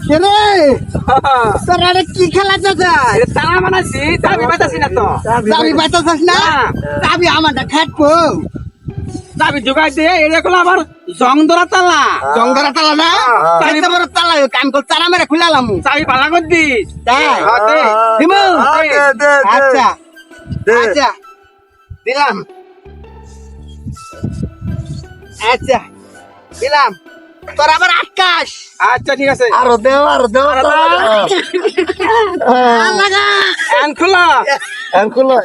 কেরে তোরা রে কি খেলা চাচা তালা বানাইছি চাবি পাইতাছি না তো চাবি পাইতাছিস না চাবি আমারটা খাটবো চাবি ঢুকাই দিয়ে এরকম আবার জং ধরা তালা জঙ্গরা তালা না চাইতে বড় তালা কাম কর তালা মেরে খুলালাম চাবি ভাড়া করে দিস তাই দে। দিমু দে আচ্ছা আচ্ছা দিলাম আচ্ছা দিলাম তোর আবার আকাশ আচ্ছা ঠিক আছে আরো দেও লাগা আন খোলা আনকুলো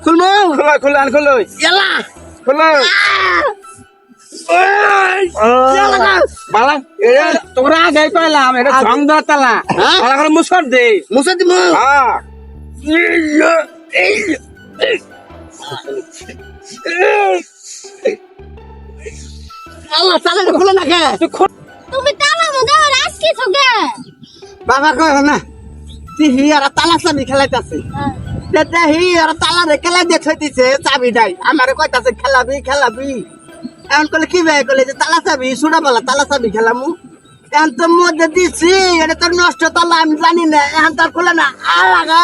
খুলমু খোলা খোলা আন খোলো এলা খোলা লাগা বালা তোরা আগে পাইলাম এটা জং ধরা তালা হ্যাঁ? ভালো করে মুসর দে মুছে দিমু হ্যাঁ আল্লাহ তালা খুলে না কে তুমি তালা মধ্যে আজকে ছোকে বাবা কয় না হি আর তালা চাবি খেলাইতাছে হি আর তালা রে খেলাই দিয়ে থইতিছে চাবি নাই আমারে কইতাছে খেলাবি এখন কলে কি ভাই কলে যে তালা চাবি সুড়া বলা তালা চাবি খেলামু এখন তো মধ্যে দিছি এটা তোর নষ্ট তালা আমি জানি না এখন তার খুলে না আলাগা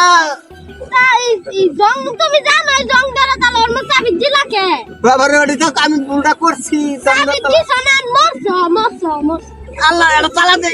এই জং তুমি জানো এই জং ধরা তালা ওর মধ্যে চাবি দিলা কে বাবার ওটি তো আমি ভুলটা করছি চাবি দিছ না মরছ আল্লাহ এটা তালা দে